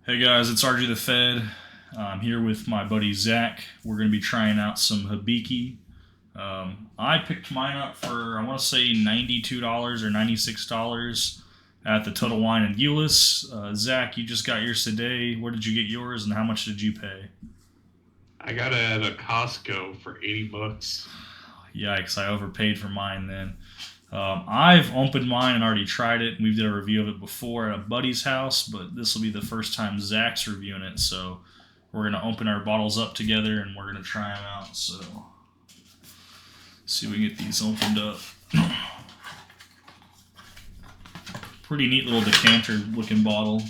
Hey guys, it's RG the Fed. I'm here with my buddy Zach. We're going to be trying out some Hibiki. I picked mine up for, I want to say, $92 or $96 at the Total Wine in Euless. Zach, you just got yours today. Where did you get yours and how much did you pay? I got it at a Costco for 80 bucks. Yikes, I overpaid for mine then. I've opened mine and already tried it. We did a review of it before at a buddy's house, but this will be the first time Zach's reviewing it. So we're gonna open our bottles up together and we're gonna try them out. So see if we can get these opened up. Pretty neat little decanter looking bottle.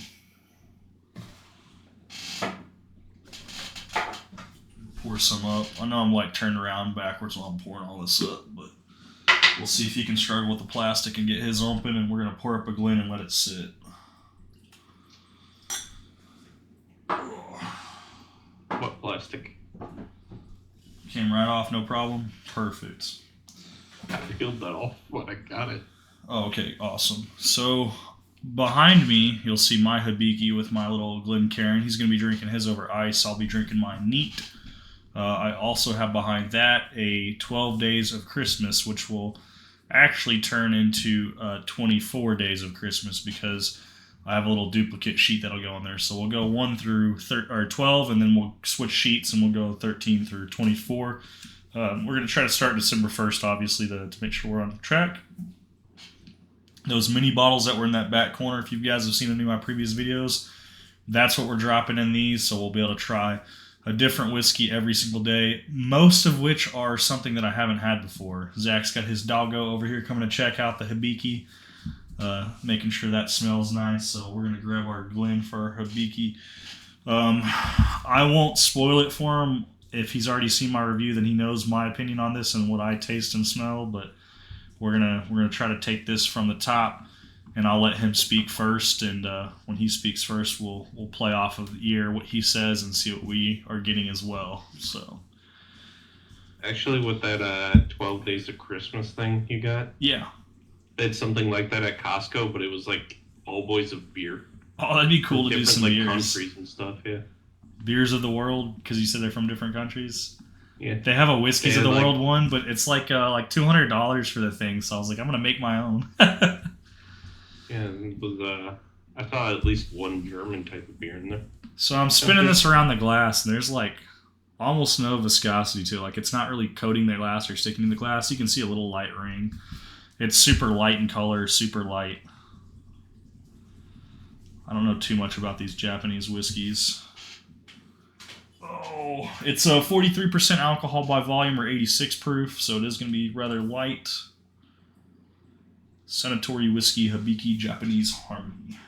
Pour some up. I know I'm like turned around backwards while I'm pouring all this up, but we'll see if he can struggle with the plastic and get his open, and we're going to pour up a Glen and let it sit. What plastic? Came right off, no problem. Perfect. I peeled that off when I got it. Oh, okay, awesome. So behind me, you'll see my Hibiki with my little Glencairn. He's going to be drinking his over ice. I'll be drinking mine neat. I also have behind that a 12 Days of Christmas, which will actually turn into 24 Days of Christmas because I have a little duplicate sheet that'll go in there. So we'll go 1 through 12, and then we'll switch sheets and we'll go 13 through 24. We're going to try to start December 1st, obviously, to make sure we're on track. Those mini bottles that were in that back corner, if you guys have seen any of my previous videos, that's what we're dropping in these, so we'll be able to try a different whiskey every single day, most of which are something that I haven't had before. Zach's got his doggo over here coming to check out the Hibiki, making sure that smells nice. So we're going to grab our Glen for our Hibiki. I won't spoil it for him. If he's already seen my review, then he knows my opinion on this and what I taste and smell, but we're gonna try to take this from the top, and I'll let him speak first, and when he speaks first, we'll play off of the ear what he says and see what we are getting as well. So Actually, with that 12 Days of Christmas thing you got, yeah. it's something like that at Costco, but it was like all boys of beer. Oh, that'd be cool to do some like beers. countries and stuff, yeah. Beers of the world, because you said they're from different countries. Yeah. They have a whiskeys of the world one, but it's like $200 for the thing. So I was like, I'm gonna make my own. Yeah, it was, I saw at least one German type of beer in there. So I'm spinning this around the glass, and there's like almost no viscosity to it. Like it's not really coating the glass or sticking to the glass. You can see a little light ring. It's super light in color, super light. I don't know too much about these Japanese whiskeys. Oh, it's a 43% alcohol by volume or 86 proof, so it is going to be rather light. Suntory Whiskey Hibiki Japanese Harmony.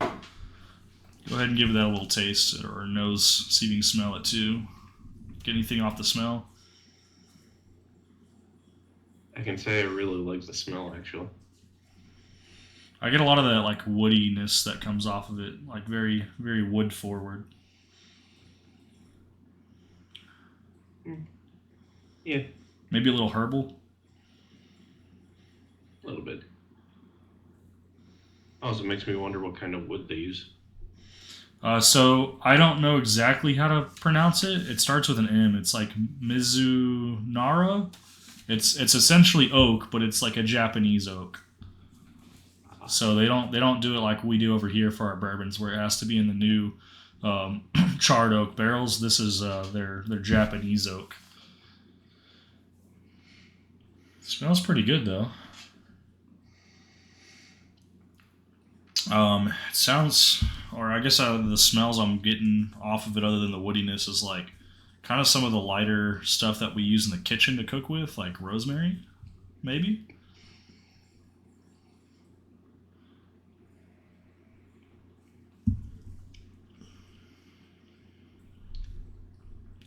Go ahead and give that a little taste, or nose, see if you can smell it too. Get anything off the smell? I can say I really like the smell, actually. I get a lot of that like woodiness that comes off of it, like very, very wood forward. Yeah. Maybe a little herbal. A little bit. Also makes me wonder what kind of wood they use. So I don't know exactly how to pronounce it. It starts with an M. It's like Mizunara. It's essentially oak, but it's like a Japanese oak. So they don't do it like we do over here for our bourbons, where it has to be in the new charred oak barrels. This is their Japanese oak. Smells pretty good though. It sounds, or I guess the smells I'm getting off of it, other than the woodiness, is like kind of some of the lighter stuff that we use in the kitchen to cook with, like rosemary, maybe.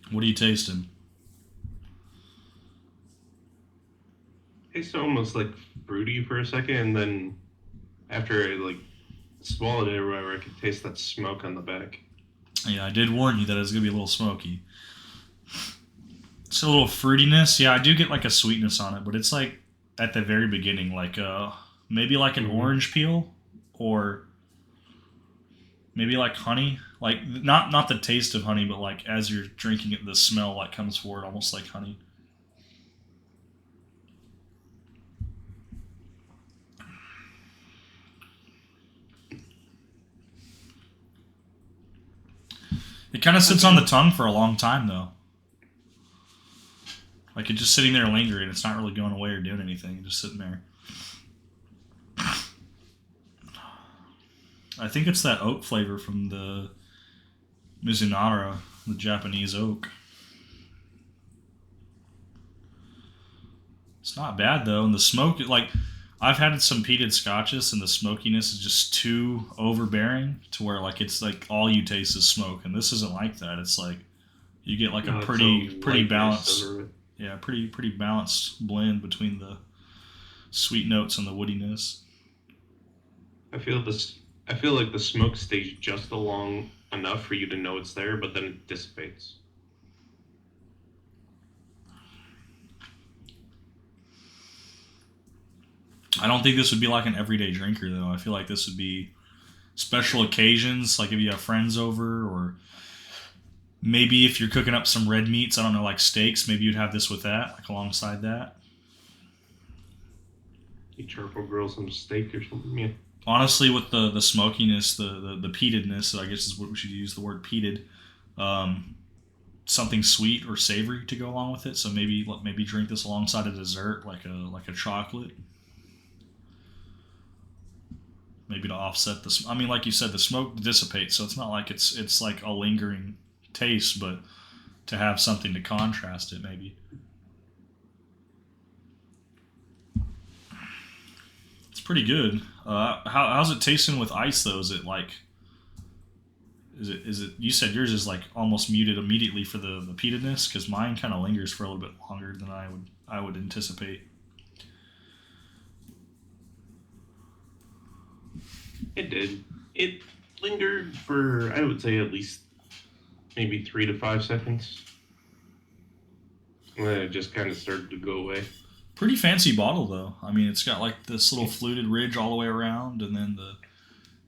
What are you tasting? Tastes almost like fruity for a second, and then after I like swallowed it or whatever, I could taste that smoke on the back. Yeah, I did warn you that it's gonna be a little smoky. It's a little fruitiness. Yeah, I do get like a sweetness on it, but it's like at the very beginning, like maybe like an orange peel, or Maybe like honey, like not the taste of honey, but like as you're drinking it, the smell like comes forward, almost like honey. It kind of sits on the tongue for a long time though. Like it's just sitting there lingering. It's not really going away or doing anything. It's just sitting there. I think it's that oak flavor from the Mizunara, the Japanese oak. It's not bad though, and the smoke, like I've had some peated scotches, and the smokiness is just too overbearing to where like it's like all you taste is smoke, and this isn't like that. It's like you get like a It's pretty balanced, over it. yeah, pretty balanced blend between the sweet notes and the woodiness. I feel this. I feel like the smoke stays just along enough for you to know it's there, but then it dissipates. I don't think this would be like an everyday drinker though. I feel like this would be special occasions, like if you have friends over, or maybe if you're cooking up some red meats. I don't know, like steaks. Maybe you'd have this with that, like alongside that. You charcoal grill some steak or something. Yeah. Honestly, with the smokiness, the peatedness, I guess is what we should use the word peated. Um, Something sweet or savory to go along with it. So maybe drink this alongside a dessert, like a chocolate. Maybe to offset the. I mean, like you said, the smoke dissipates, so it's not like it's like a lingering taste, but to have something to contrast it, maybe. It's pretty good. How's it tasting with ice though? Is it like is it? You said yours is like almost muted immediately for the peatedness, because mine kind of lingers for a little bit longer than I would anticipate. It did. It lingered for, I would say, at least maybe 3 to 5 seconds. And then it just kind of started to go away. Pretty fancy bottle though. I mean, it's got like this little fluted ridge all the way around, and then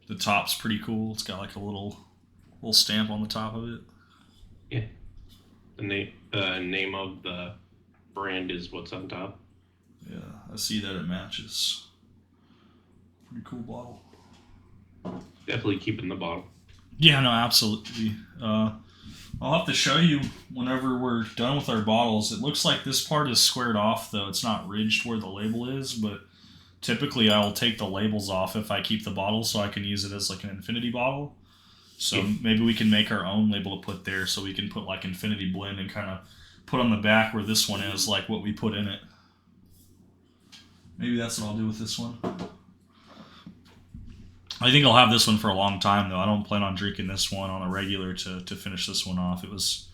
the top's pretty cool. It's got like a little stamp on the top of it. Yeah. The name of the brand is what's on top. Yeah, I see that it matches. Pretty cool bottle. Definitely keeping the bottle. Yeah, no, absolutely. I'll have to show you whenever we're done with our bottles. It looks like this part is squared off, though. It's not ridged where the label is, but typically I'll take the labels off if I keep the bottle so I can use it as like an infinity bottle. So maybe we can make our own label to put there, so we can put like infinity blend and kind of put on the back where this one is, like what we put in it. Maybe that's what I'll do with this one. I think I'll have this one for a long time, though. I don't plan on drinking this one on a regular to finish this one off. It was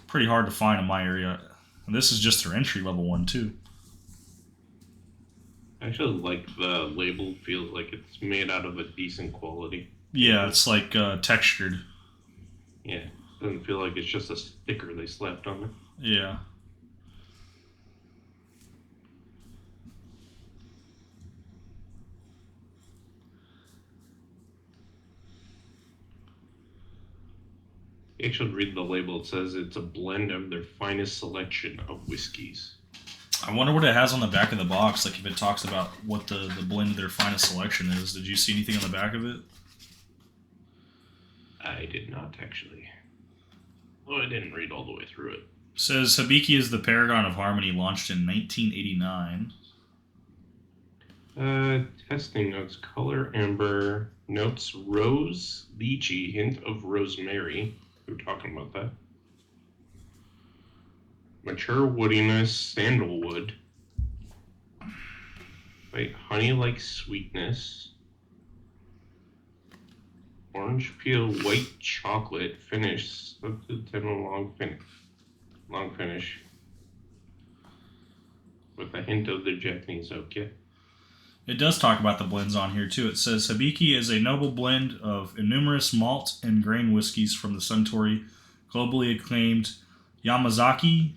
pretty hard to find in my area. And this is just their entry level one, too. I actually like the label. Feels like it's made out of a decent quality. Yeah, it's like textured. Yeah. Doesn't feel like it's just a sticker they slapped on it. Yeah. You should read the label. It says it's a blend of their finest selection of whiskeys. I wonder what it has on the back of the box, like if it talks about what the blend of their finest selection is. Did you see anything on the back of it? I did not, actually. Oh, I didn't read all the way through it. It says Hibiki is the paragon of harmony, launched in 1989. Testing notes: color amber, notes rose, lychee, hint of rosemary. We were talking about that. Mature woodiness, sandalwood. Wait, honey-like sweetness. Orange peel, white chocolate, finish. Substitute long finish. With a hint of the Japanese oak, yeah. It does talk about the blends on here, too. It says Hibiki is a noble blend of innumerous malt and grain whiskeys from the Suntory, globally acclaimed Yamazaki,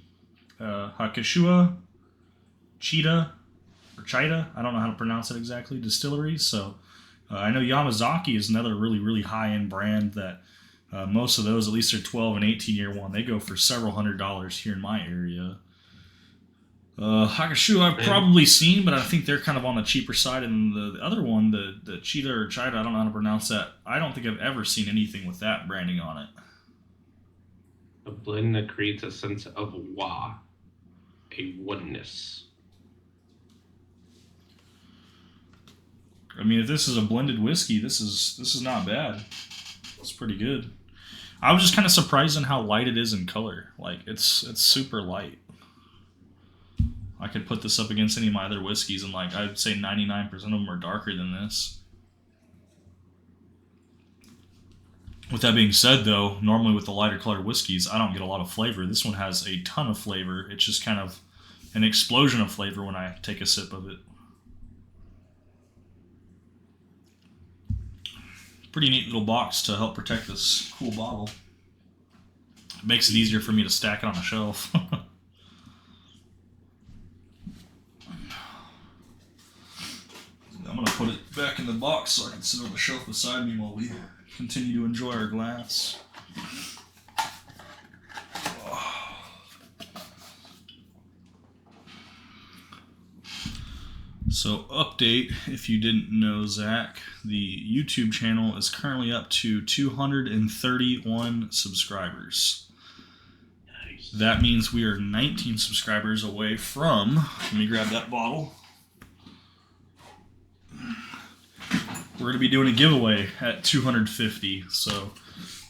Hakushua, Chita, I don't know how to pronounce it exactly, distilleries. So I know Yamazaki is another really, really high-end brand that most of those, at least their 12 and 18-year one, they go for several $100s here in my area. Hakushu I've probably seen, but I think they're kind of on the cheaper side. And the other one, the Cheetah or Chida, I don't know how to pronounce that. I don't think I've ever seen anything with that branding on it. A blend that creates a sense of a oneness. I mean, if this is a blended whiskey, this is not bad. It's pretty good. I was just kind of surprised in how light it is in color. Like it's super light. I could put this up against any of my other whiskeys, and like I'd say 99% of them are darker than this. With that being said, though, normally with the lighter colored whiskeys, I don't get a lot of flavor. This one has a ton of flavor. It's just kind of an explosion of flavor when I take a sip of it. Pretty neat little box to help protect this cool bottle. It makes it easier for me to stack it on a shelf. I'm going to put it back in the box so I can sit on the shelf beside me while we continue to enjoy our glass. So, update, if you didn't know, Zach, the YouTube channel is currently up to 231 subscribers. Nice. That means we are 19 subscribers away from, let me grab that bottle. We're going to be doing a giveaway at 250. So,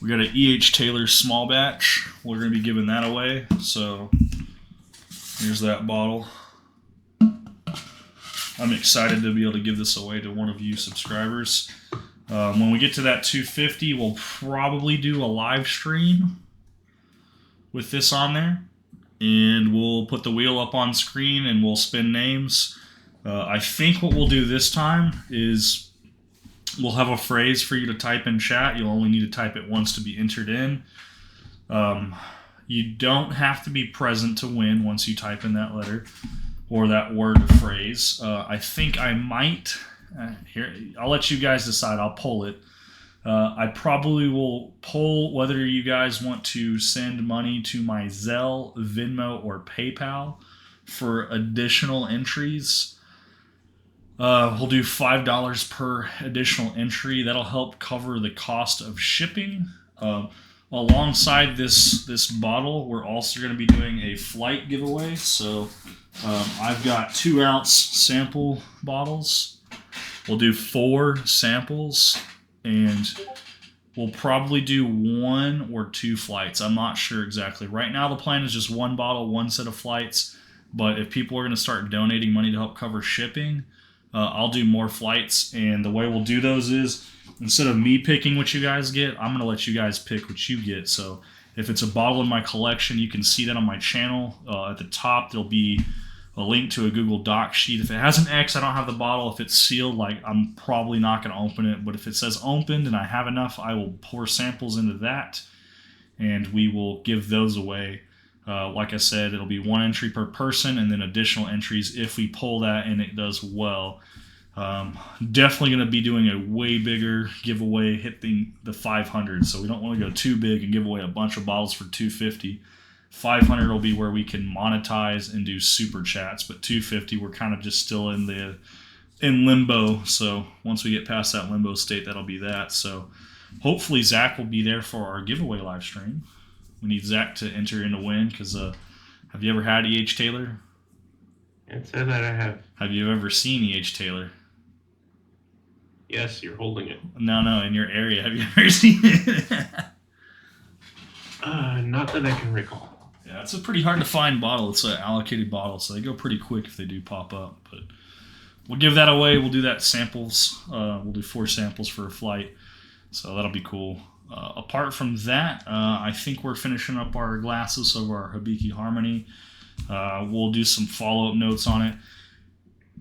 we got an E.H. Taylor small batch. We're going to be giving that away. So, here's that bottle. I'm excited to be able to give this away to one of you subscribers. When we get to that 250, we'll probably do a live stream with this on there. And we'll put the wheel up on screen and we'll spin names. I think what we'll do this time is we'll have a phrase for you to type in chat. You'll only need to type it once to be entered in. You don't have to be present to win once you type in that letter or that word or phrase. I think I might, here, I'll let you guys decide. I'll poll it. I probably will poll whether you guys want to send money to my Zelle, Venmo, or PayPal for additional entries. We'll do $5 per additional entry. That'll help cover the cost of shipping. Alongside this bottle, we're also going to be doing a flight giveaway. So I've got 2-ounce sample bottles. We'll do 4 samples, and we'll probably do 1 or 2 flights. I'm not sure exactly. Right now, the plan is just 1 bottle, 1 set of flights. But if people are going to start donating money to help cover shipping, I'll do more flights. And the way we'll do those is, instead of me picking what you guys get, I'm going to let you guys pick what you get. So if it's a bottle in my collection, you can see that on my channel. At the top, there'll be a link to a Google Doc sheet. If it has an X, I don't have the bottle. If it's sealed, like, I'm probably not going to open it. But if it says opened and I have enough, I will pour samples into that, and we will give those away. Like I said, it'll be 1 entry per person, and then additional entries if we pull that and it does well. Definitely going to be doing a way bigger giveaway, hitting the 500. So we don't want to go too big and give away a bunch of bottles for 250. 500 will be where we can monetize and do super chats, but 250 we're kind of just still in limbo. So once we get past that limbo state, that'll be that. So hopefully Zach will be there for our giveaway live stream. We need Zach to enter in to win, because have you ever had E.H. Taylor? Can't say that I have. Have you ever seen E.H. Taylor? Yes, you're holding it. No, in your area. Have you ever seen it? Not that I can recall. Yeah, it's a pretty hard to find bottle. It's an allocated bottle, so they go pretty quick if they do pop up. But we'll give that away. We'll do that samples. We'll do 4 samples for a flight, so that'll be cool. Apart from that, I think we're finishing up our glasses of our Hibiki Harmony. We'll do some follow-up notes on it.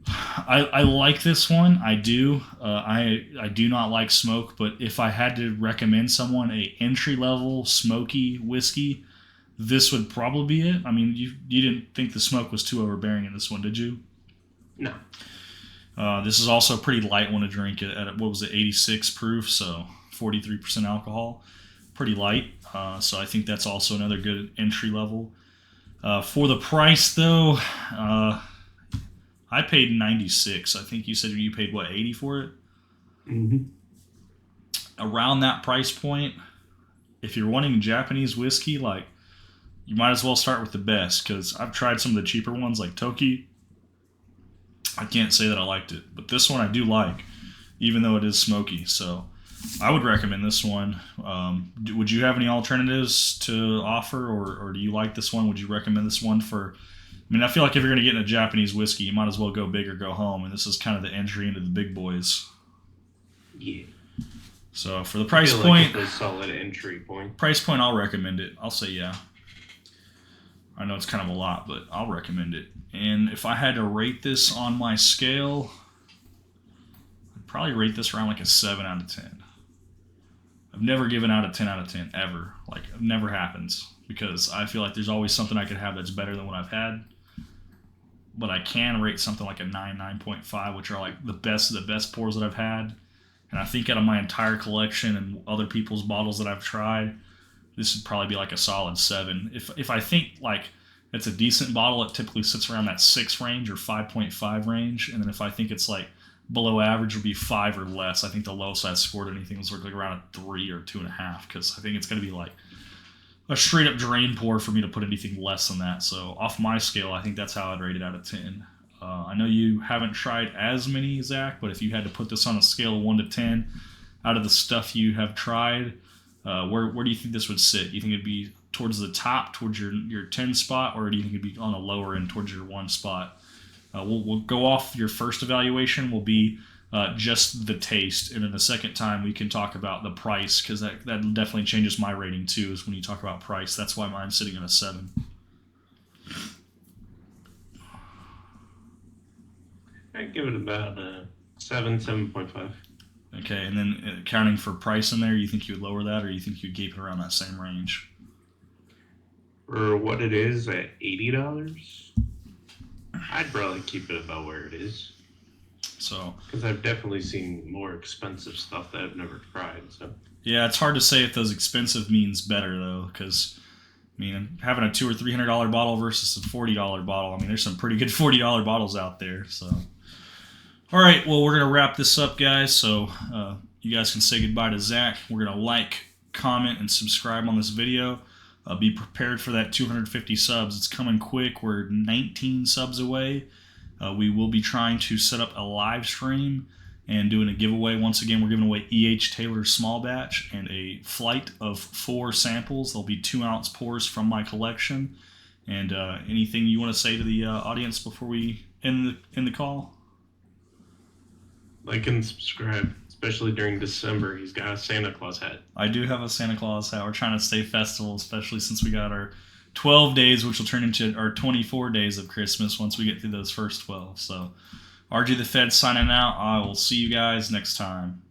I like this one. I do. I do not like smoke, but if I had to recommend someone a entry-level smoky whiskey, this would probably be it. I mean, you didn't think the smoke was too overbearing in this one, did you? No. This is also a pretty light one to drink at what was it, 86 proof, so 43% alcohol. Pretty light. So I think that's also another good entry level. For the price, though, I paid 96. I think you said you paid, what, 80 for it? Mm-hmm. Around that price point, if you're wanting Japanese whiskey, like, you might as well start with the best, because I've tried some of the cheaper ones like Toki. I can't say that I liked it, but this one I do like, even though it is smoky. So I would recommend this one. Would you have any alternatives to offer, or do you like this one? Would you recommend this one for? I mean, I feel like if you're going to get in a Japanese whiskey, you might as well go big or go home, and this is kind of the entry into the big boys. Yeah. So for the price I feel point, like it's a solid entry point. I'll recommend it. I'll say yeah. I know it's kind of a lot, but I'll recommend it. And if I had to rate this on my scale, I'd probably rate this around like a 7 out of 10. I've never given out a 10 out of 10, ever. Like, it never happens. Because I feel like there's always something I could have that's better than what I've had. But I can rate something like a 9, 9.5, which are like the best of the best pours that I've had. And I think out of my entire collection and other people's bottles that I've tried, this would probably be like a solid 7. If I think like it's a decent bottle, it typically sits around that 6 range or 5.5 range. And then if I think it's like below average, would be 5 or less. I think the lowest I scored anything was like around a 3 or 2.5, because I think it's going to be like a straight up drain pour for me to put anything less than that. So off my scale, I think that's how I'd rate it out of 10. I know you haven't tried as many, Zach, but if you had to put this on a scale of 1 to 10, out of the stuff you have tried, where do you think this would sit? Do you think it'd be towards the top, towards your 10 spot, or do you think it'd be on the lower end, towards your 1 spot? We'll go off your first evaluation, will be just the taste, and then the second time we can talk about the price, because that definitely changes my rating too, is when you talk about price. That's why mine's sitting at a 7. I'd give it about a 7, 7.5. Okay, and then accounting for price in there, you think you would lower that, or you think you'd keep it around that same range? For what it is at $80, I'd probably keep it about where it is. So, because I've definitely seen more expensive stuff that I've never tried. So yeah, it's hard to say if those expensive means better though, because I mean, having a $200 or $300 bottle versus a $40 bottle, I mean, there's some pretty good $40 bottles out there. So, all right, well, we're gonna wrap this up, guys. So you guys can say goodbye to Zach. We're gonna like, comment, and subscribe on this video. Be prepared for that 250 subs. It's coming quick. We're 19 subs away. We will be trying to set up a live stream and doing a giveaway. Once again, we're giving away E.H. Taylor's small batch and a flight of 4 samples. There'll be 2-ounce pours from my collection. And anything you want to say to the audience before we end the call? Like and subscribe, especially during December. He's got a Santa Claus hat. I do have a Santa Claus hat. We're trying to stay festival, especially since we got our 12 days, which will turn into our 24 days of Christmas once we get through those first 12. So, RG the Fed signing out. I will see you guys next time.